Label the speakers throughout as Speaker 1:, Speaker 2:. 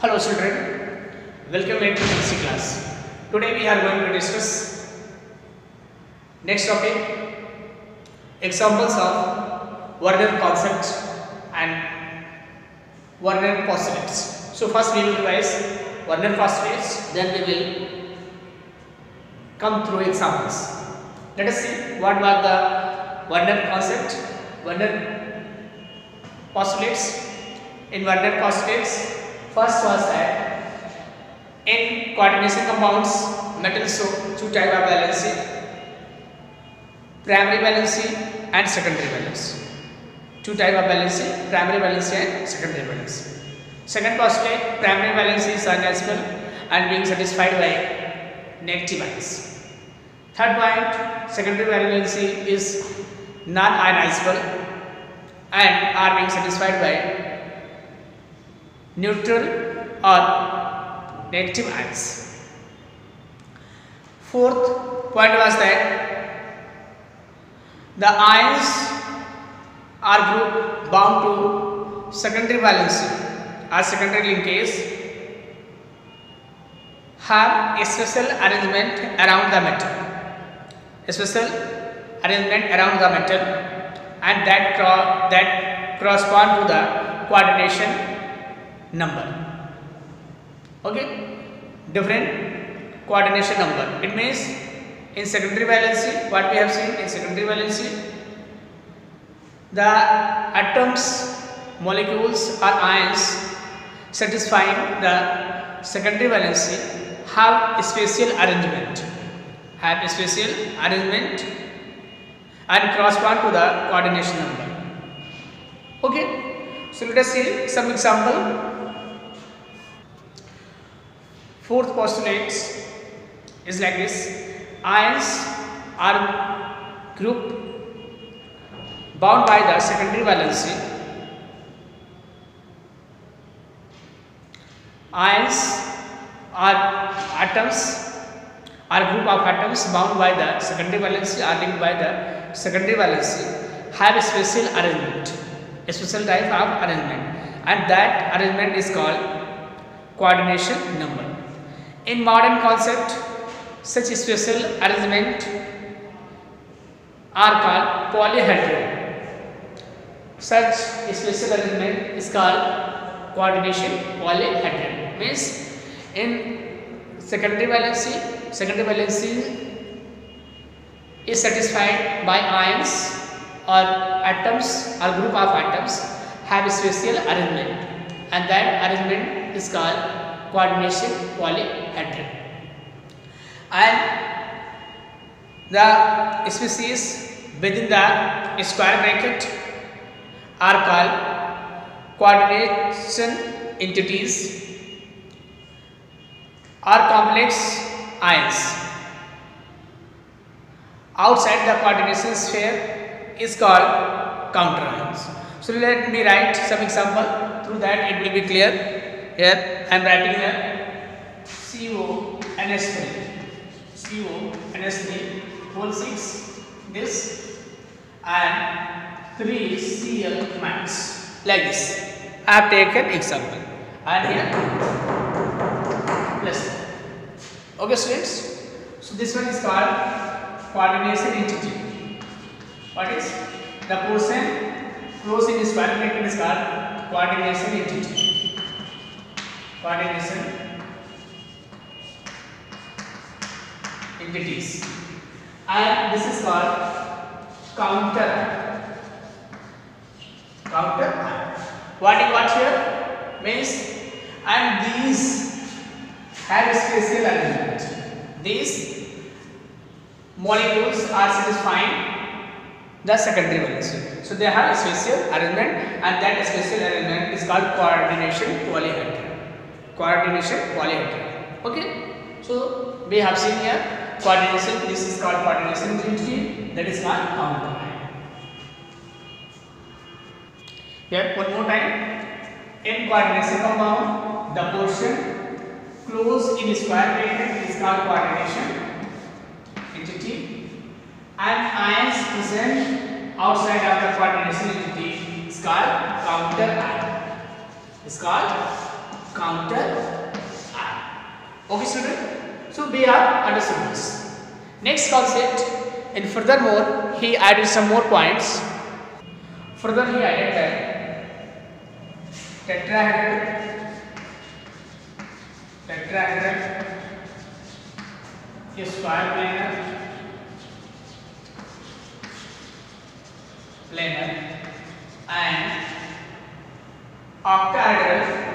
Speaker 1: Hello children, welcome back to chemistry class. Today we are going to discuss next topic, examples of Werner concept and Werner postulates. So first we will revise Werner postulates, then we will come through examples. Let us see what was the Werner concept, Werner postulates. In Werner postulates, first was that in coordination compounds, metals show two types of valency, primary valency and secondary valency. Two types of valency, primary valency and secondary valency. Second postulate, primary valency is unisible and being satisfied by negative ions. Third point, secondary valency is non-ionizable and are being satisfied by neutral or negative ions. Fourth point was that the ions are group bound to secondary valency or secondary linkage have a special arrangement around the metal. A special arrangement around the metal and that correspond to the coordination number. Okay, different coordination number. It means in secondary valency, what we have seen in secondary valency, the atoms, molecules or ions satisfying the secondary valency have a special arrangement, and correspond to the coordination number. Okay, so let us see some example. Fourth postulate is like this: ions are group bound by the secondary valency. Ions are atoms, are group of atoms bound by the secondary valency, are linked by the secondary valency, have a special arrangement, a special type of arrangement, and that arrangement is called coordination number. In modern concept, such special arrangement are called polyhedron. Such special arrangement is called coordination polyhedron. Means in secondary valency is satisfied by ions or atoms or group of atoms have a special arrangement, and that arrangement is called coordination polyhedron. And the species within the square bracket are called coordination entities or complex ions. Outside the coordination sphere is called counter ions. So let me write some example, through that it will be clear. Here I am writing here CONH3 whole 6 this and 3Cl max, like this. I have taken example and here plus. Okay students, so this one is called coordination entity. What is the portion closed in square bracket is called coordination entity. Coordination entities, and this is called counter. What here means, and these have a special arrangement. These molecules are satisfying the secondary valency, so they have a special arrangement, and that special arrangement is called coordination polyhedron. Okay, so we have seen here coordination. This is called coordination entity, that is called counter ion. Here one more time. In coordination compound, the portion closed in square bracket is called coordination entity, and ions present outside of the coordination entity is called counter ion. Is called counter Okay student, so we have understood this. Next concept, and furthermore he added some more points. Further he added that tetrahedral square planar and octahedral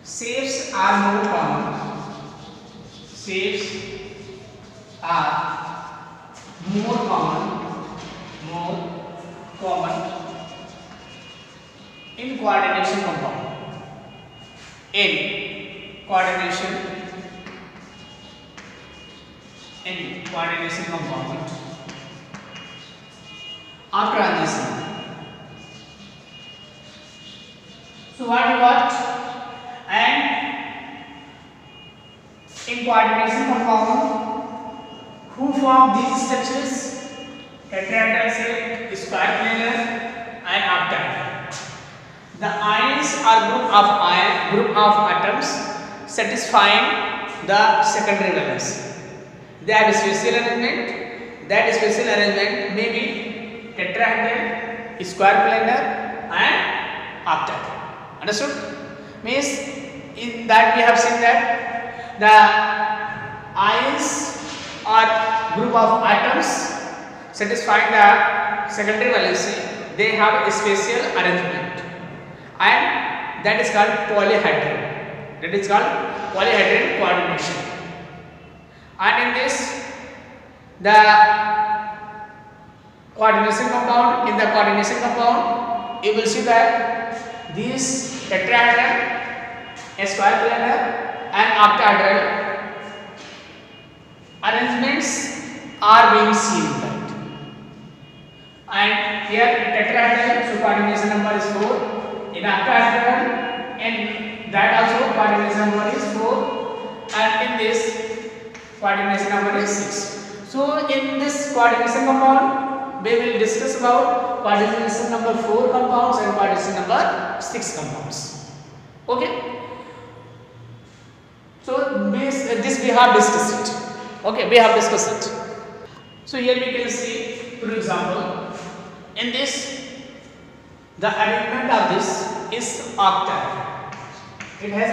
Speaker 1: shapes are more common. Shapes are more common in coordination compound. In coordination compound after transition. So what we got? And in coordination compound, who form these structures? Tetrahedral shape, square planar, and octahedral. The ions are group of atoms satisfying the secondary valence. They have a special arrangement. That special arrangement may be tetrahedral, square planar, and octahedral. Understood? Means in that we have seen that the ions are group of atoms satisfying the secondary valency. They have a special arrangement, and that is called polyhedral. Coordination. And in this, the coordination compound, you will see that these tetrahedral, square planar, and octahedral arrangements are being seen in that. And here tetrahedral, so coordination number is 4. In octahedral, and that also coordination number is 4. And in this, coordination number is 6. So in this coordination compound, we will discuss about coordination number 4 compounds and coordination number 6 compounds. Okay. So this we have discussed it. Okay, we have discussed it. So here we can see, for example, in this, the arrangement of this is octahedral. It has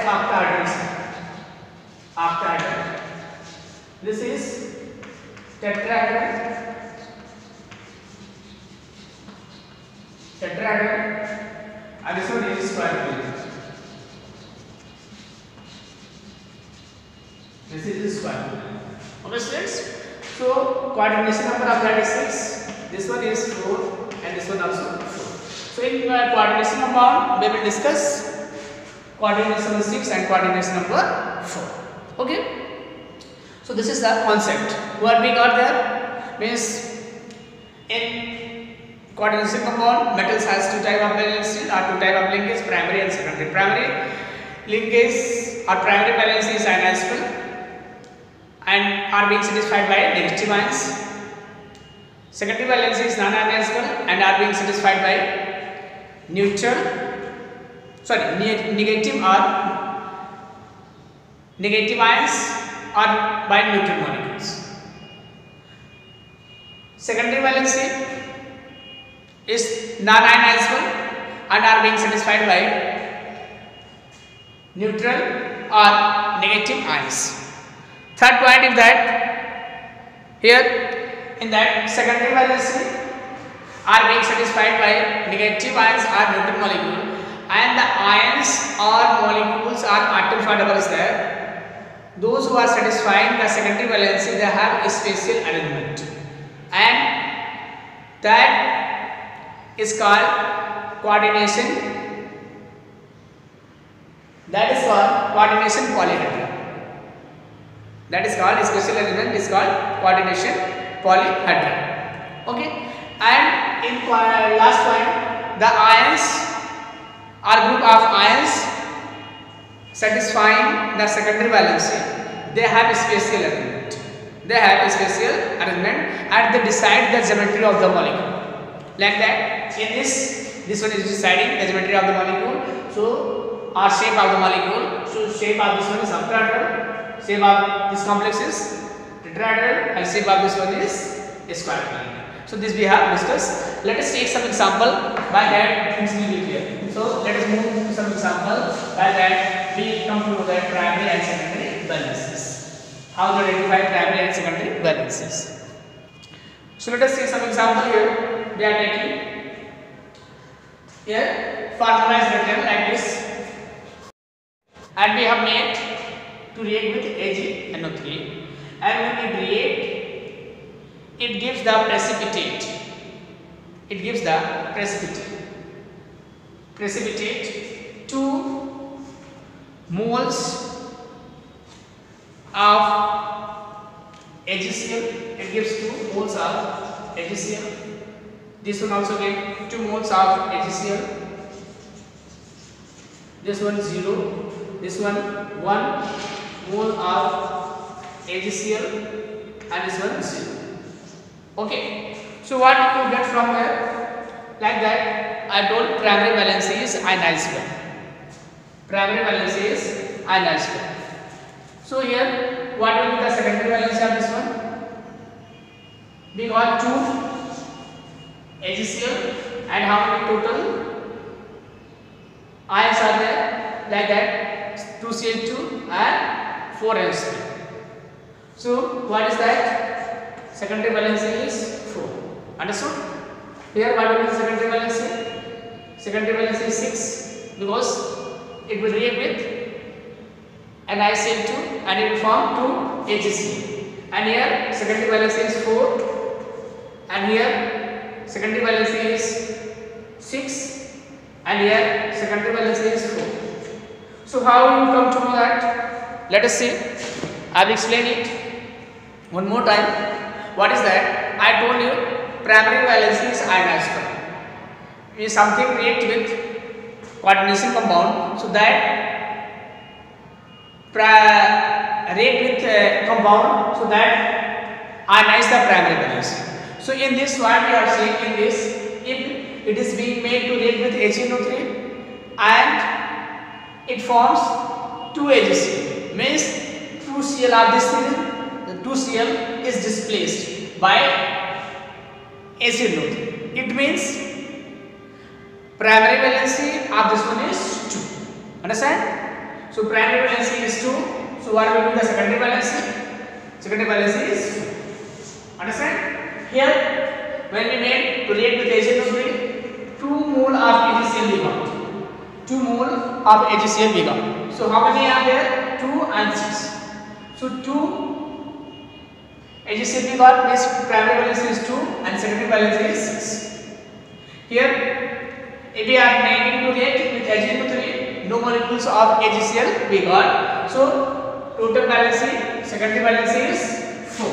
Speaker 1: octahedral. This is tetrahedral, and this one is square planar. This is square planar. Okay, students. So coordination number of that is 6. This one is 4, and this one also 4. So in coordination compound, we will discuss coordination number 6 and coordination number 4. Okay. So this is the concept. What we got there means in coordination compound, metals has 2 type of valency or 2 type of linkage, primary and secondary. Primary linkage or primary valency is ionizable and are being satisfied by negative ions. Secondary valency is non-ionizable and are being satisfied by negative ions or by neutral molecules. Secondary valency is non-ionizable and are being satisfied by neutral or negative ions. Third point is that here in that secondary valency are being satisfied by negative ions or neutral molecule, and the ions or molecules or atoms whatever is there, those who are satisfying the secondary valency, they have a special arrangement, and that is called coordination. That is called coordination polyhedral. That is called special arrangement is called coordination polyhedral. Okay, and in last point, the ions are group of ions satisfying the secondary valency. They have a special arrangement. They have a special arrangement and they decide the geometry of the molecule. Like that, in this one is deciding the geometry of the molecule. So, or shape of the molecule. So, shape of this one is octahedral, shape of this complex is tetrahedral, and shape of this one is square triangle. So, this we have discussed. Let us take some example. By that, things will be clear. So, let us move to some example. By that, we come to know that primary and secondary balances. How to identify primary and secondary balances. So, let us see some example here. We are taking here formula is written like this, and we have made to react with AgNO3, and when we react, it gives the precipitate. It gives the precipitate 2 moles of AgCl. It gives 2 moles of AgCl. This one also get 2 moles of AgCl. This one 0. This one 1 mole of AgCl, and this one 0. Okay. So what you get from here? Like that, I told primary valence is ionized. Primary valence is ionized. So here, what will be the secondary valence of this one? We got 2 AgCl, and how many total ions are there? Like that, 2Cl2 and 4H3. So what is that? Secondary valence is 4. Understood? Here what will be the secondary valence? Secondary valence is 6, because it will react with NiCl2 and it will form 2 AgCl. And here secondary valence is 4, and here secondary valence is 6, and here secondary valence is 4. So how you come to know that? Let us see. I will explain it one more time. What is that? I told you primary valence is ionized. If something react with coordination compound, so that react with compound, so that ionize the primary valence. So in this what we are saying, in this, if it is being made to react with HNO3 and it forms 2 AgCl, means 2Cl of this thing, the 2Cl is displaced by HNO3. It means primary valency of this one is 2. Understand? So primary valency is 2. So what will be the secondary valency? Secondary valency is 4. Understand? Here, when we made to react with HNO3, 2 mole of AgCl we got. 2 mole of AgCl we got. So how many are there? 2 and 6. So 2 AgCl we got, means primary valency is 2 and secondary valency is 6. Here, if we are making to react with HNO3, no molecules of AgCl we got. So total valency, secondary valency is 4.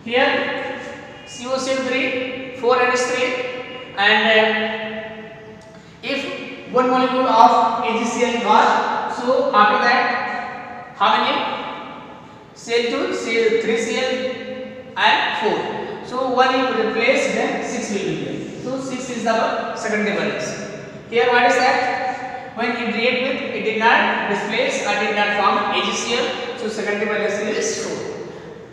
Speaker 1: Here, COCl3, 4NH3, and if one molecule of AgCl got, so after that, how many? Cl2, 3Cl and 4. So 1 is replaced, then 6 will be there. So 6 is the secondary valence. Here what is that? When it react with, it did not displace or did not form AgCl. So secondary valence is 4.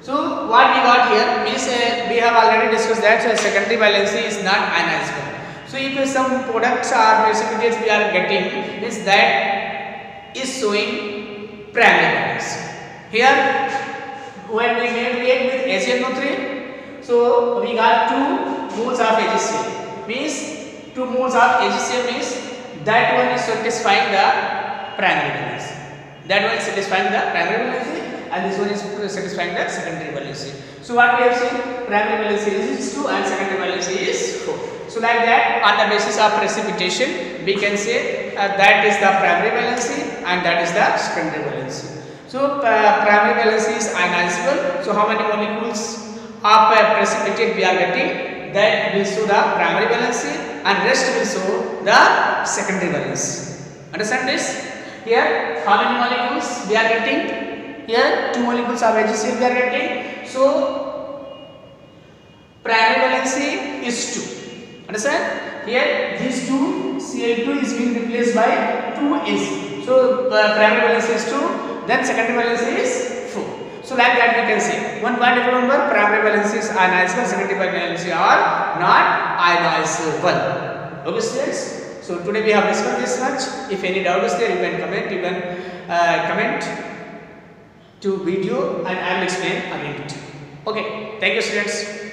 Speaker 1: So what we got here means we have already discussed that secondary valency is not ionizable. So if some products or precipitates we are getting, means that is showing primary valency. Here, when we made react with HNO3, so we got 2 moles of AgCl. Means 2 moles of AgCl means that one is satisfying the primary valency. That one is satisfying the primary valency, and this one is satisfying the secondary valency. So what we have seen, primary valency is 2 and secondary valency is 4. So like that, on the basis of precipitation, we can say that is the primary valency and that is the secondary valency. So primary valency is ionizable. So how many molecules of precipitate we are getting, that will show the primary valency and rest will show the secondary valency. Understand this? Here how many molecules we are getting? Here two molecules of HCl we are getting. So primary valency is 2. Understand? Here these two Cl2 is being replaced by 2 Ac. So primary valency is 2, then secondary valency is 4. So like that we can say one point to remember, primary valency is ionizable, secondary valency are not ionizable. Okay students, so today we have discussed this much. If any doubt is there, you can comment, comment to video and I will explain again it. Okay, thank you students.